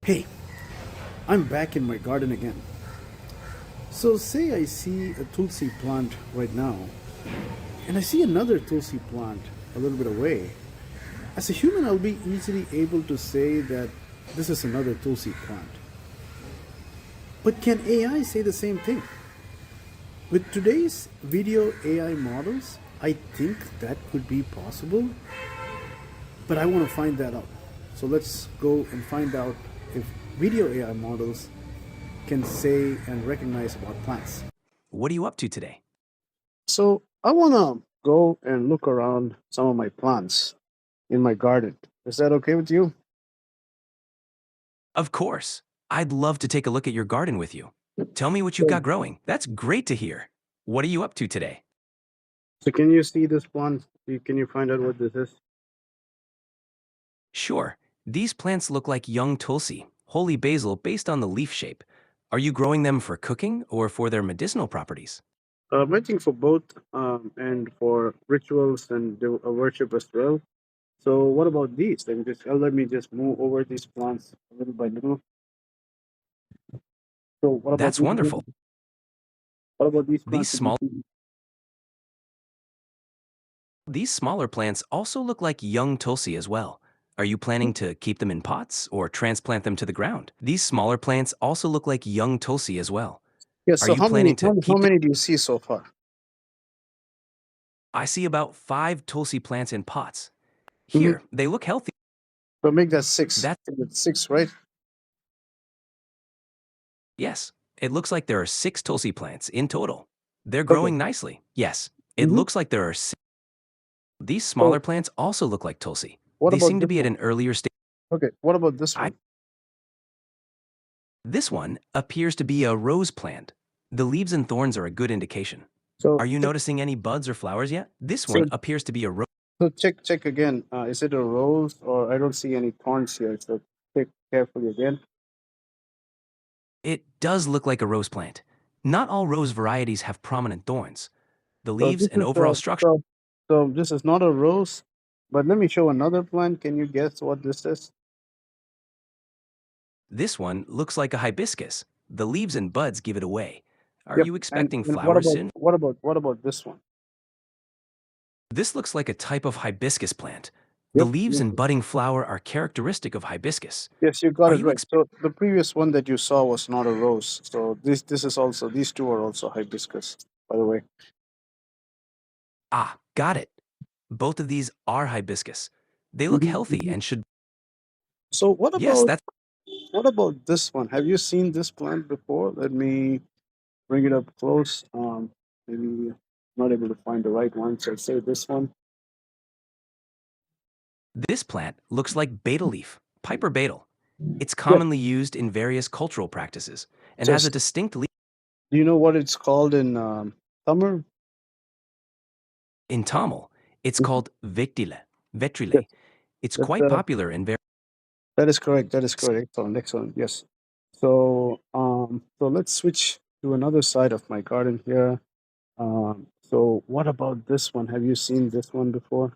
Hey, I'm back in my garden again. So, say I see a Tulsi plant right now, and I see another Tulsi plant a little bit away. As a human, I'll be easily able to say that this is another Tulsi plant. But can AI say the same thing? With today's video AI models, I think that could be possible, but I want to find that out. So let's go and find out if video AI models can say and recognize about plants. What are you up to today? So I want to go and look around some of my plants in my garden. Is that okay with you? Of course. I'd love to take a look at your garden with you. Tell me what you've So, got growing. That's great to hear. What are you up to today? so can you see this plant? Can you find out what this is? Sure. These plants look like young Tulsi, holy basil based on the leaf shape. Are you growing them for cooking or for their medicinal properties? I think for both and for rituals and worship as well. So what about these? Let me just move over these plants little by little. So That's wonderful. what about these These plants? That you small see? these smaller plants also look like young Tulsi as well. Are you planning to keep them in pots or transplant them to the ground? These smaller plants also look like young Tulsi as well. Yes. Are So you how many planning to how keep them? many do you see so far? I see about 5 Tulsi plants in pots. Hmm. Here, they look healthy. So make that six. That, It's six, right? yes, it looks like there are 6 Tulsi plants in total. They're Okay. growing nicely. Yes, it Hmm. looks like there are 6. These So smaller plants also look like Tulsi. what They about seem to this be at one? an earlier stage. Okay. What about this I, one? this one appears to be a rose plant. The leaves and thorns are a good indication. So Are you check, noticing any buds or flowers yet? This so one appears to be a rose. so check again. Is it a rose or I don't see any thorns here? So check carefully again. It does look like a rose plant. Not all rose varieties have prominent thorns. The So leaves this and is overall structure. so this is not a rose, but let me show another plant. Can you guess what this is? This one looks like a hibiscus. The leaves and buds give it away. Are Yep. you And expecting and what flowers about soon? this one? This looks like a type of hibiscus plant. The Yep. leaves and budding flower are characteristic of hibiscus. Yes, you got Are it you right. expecting? So the previous one that you saw was not a rose. So this is also these two are also hibiscus, by the way. Ah, got it. Both of these are hibiscus. They look Mhm, healthy mhm. and should. So Yes, that's. what about this one? Have you seen this plant before? Let me bring it up close. Maybe not able to find the right one. So say this one. This plant looks like betel leaf, Piper betel. It's Yes. commonly used in various cultural practices and So has a distinct leaf. do you know what it's called in summer? In Tamil, it's Mhm. called Vetrilai. Yes. It's That's quite popular in very. that is correct. That is correct. Excellent. Excellent. Yes. So let's switch to another side of my garden here. So what about this one? Have you seen this one before?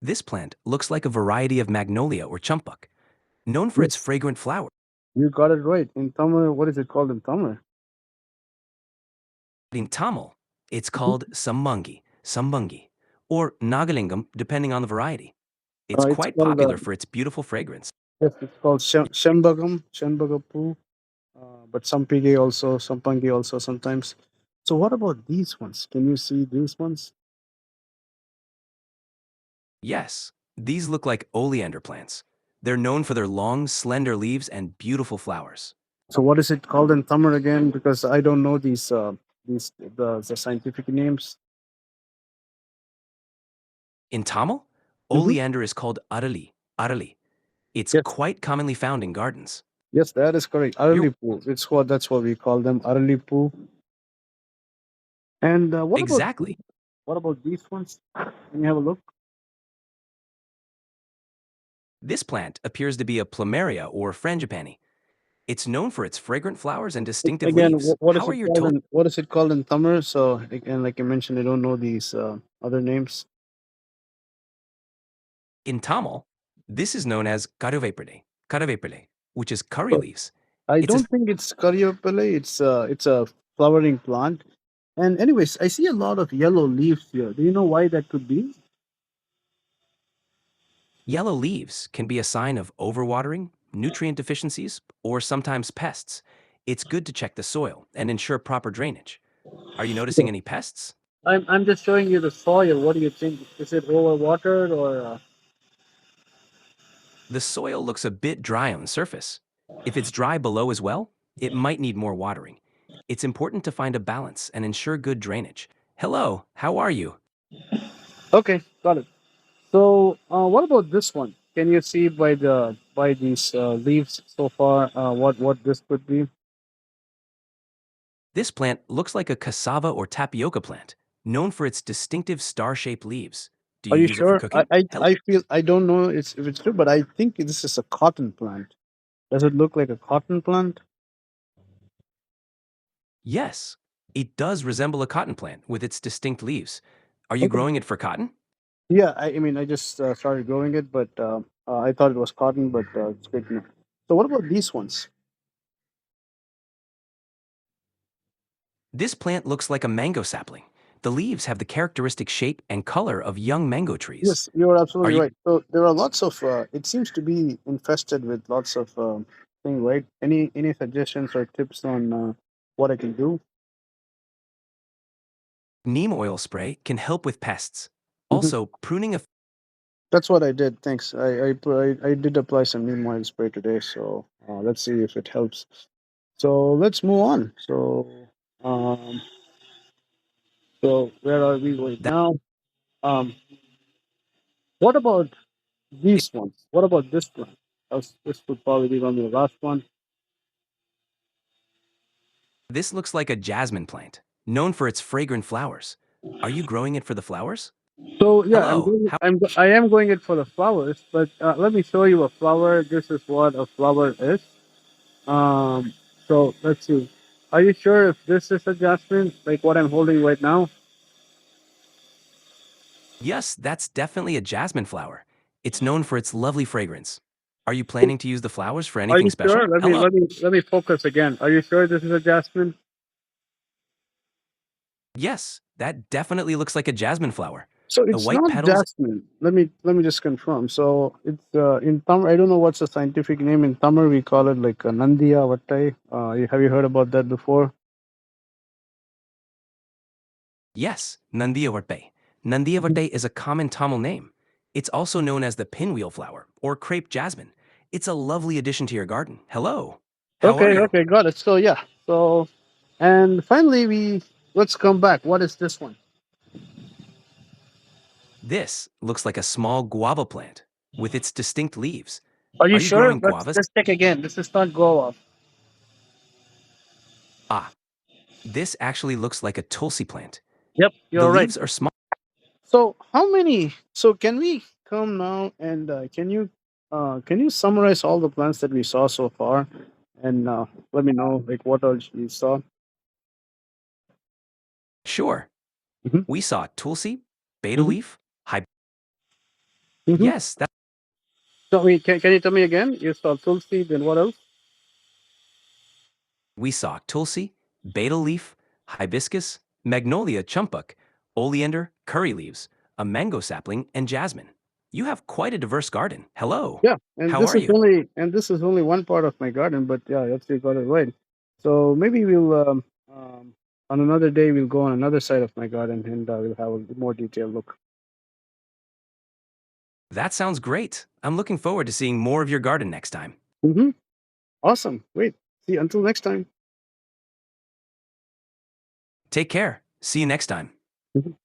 This plant looks like a variety of Magnolia or Champa, known for its Yes. fragrant flower. You got it right. In Tamil, what is it called in Tamil? In Tamil, it's Mhm. called Sambangi, or Nagalingam, depending on the variety. It's It's quite called popular for its beautiful fragrance. yes, it's called Shenbagapu, but Sampangi also sometimes. So what about these ones? Can you see these ones? Yes, these look like oleander plants. They're known for their long, slender leaves and beautiful flowers. So what is it called in Tamil again? Because I don't know these the scientific names. In Tamil, Hmm. oleander is called Arali. It's Yes, quite commonly found in gardens. yes, that is correct. You're Aralipu. That's what we call them, Aralipu. And exactly. what about these ones? Can you have a look? This plant appears to be a plumeria or frangipani. It's known for its fragrant flowers and distinctive Again, leaves. what is How are it your called Tulsi? in Tamil? So again, like I mentioned, I don't know these other names. In Tamil? This is known as Caravepele, which is curry leaves. I It's a don't think it's Cariopele. It's a flowering plant. And anyways, I see a lot of yellow leaves here. Do you know why that could be? Yellow leaves can be a sign of overwatering, nutrient deficiencies, or sometimes pests. It's good to check the soil and ensure proper drainage. Are you noticing Yeah. any pests? I'm just showing you the soil. What do you think? Is it overwatered or? The soil looks a bit dry on the surface. If it's dry below as well, it might need more watering. It's important to find a balance and ensure good drainage. Hello, how are you? Okay, got it. So, what about this one? Can you see by these leaves so far what this could be? This plant looks like a cassava or tapioca plant, known for its distinctive star-shaped leaves. Do Are you you use it for sure? cooking? I feel I don't know if it's true, but I think this is a cotton plant. Does it look like a cotton plant? Yes, it does resemble a cotton plant with its distinct leaves. Are you Okay. growing it for cotton? Yeah, I mean, I just started growing it, but I thought it was cotton, but it's good to know. So, what about these ones? This plant looks like a mango sapling. The leaves have the characteristic shape and color of young mango trees. Yes, you're Are absolutely you right. So, there are lots of. It seems to be infested with lots of things, right? Any suggestions or tips on what I can do? neem oil spray can help with pests. Mhm. Also, pruning a That's what I did. Thanks. I did apply some neem oil spray today, so let's see if it helps. So let's move on. Um, so where are we right that now? Um, what about these ones? What about this one? This would probably be one of the last one. this looks like a jasmine plant, known for its fragrant flowers. Are you growing it for the flowers? So yeah, Hello, how I am going it for the flowers, but let me show you a flower. This is what a flower is. Um, so let's see. Are you sure if this is a jasmine, like what I'm holding right now? Yes, that's definitely a jasmine flower. It's known for its lovely fragrance. Are you planning to use the flowers for Are anything you sure? special? Hello. Let me focus again. Are you sure this is a jasmine? Yes, that definitely looks like a jasmine flower. So The it's white not petals. jasmine. Let me just confirm. So it's in Tamil. I don't know what's the scientific name in Tamil. We call it like a Nandhiyavattai. Have you heard about that before? Yes, Nandhiyavattai. Nandhiyavattai is a common Tamil name. It's also known as the pinwheel flower or crepe jasmine. It's a lovely addition to your garden. Hello. How are Okay, you? okay, got it. So yeah. So and finally we let's come back. What is this one? This looks like a small guava plant with its distinct leaves. Are you Are you sure? growing Let's guavas? just check again. This is not Goa. Ah, this actually looks like a Tulsi plant. Yep, The you're right. leaves are small. So how many? So can we come now and can you summarize all the plants that we saw so far, and let me know like what else you saw? Sure. Hmm. We saw Tulsi, Betel Hmm. leaf, Hmm. yes, that So can you tell me again? You saw Tulsi, then what else? we saw Tulsi, Betel leaf, Hibiscus, Magnolia champuk, Oleander, curry leaves, a mango sapling, and jasmine. You have quite a diverse garden. Hello. Yeah, How are you? and this is only one part of my garden, but yeah, that's you got it right. So maybe we'll on another day we'll go on another side of my garden and we'll have a more detailed look. That sounds great. I'm looking forward to seeing more of your garden next time. Hmm. Awesome. Great. See you until next time. Take care. See you next time. Mhm.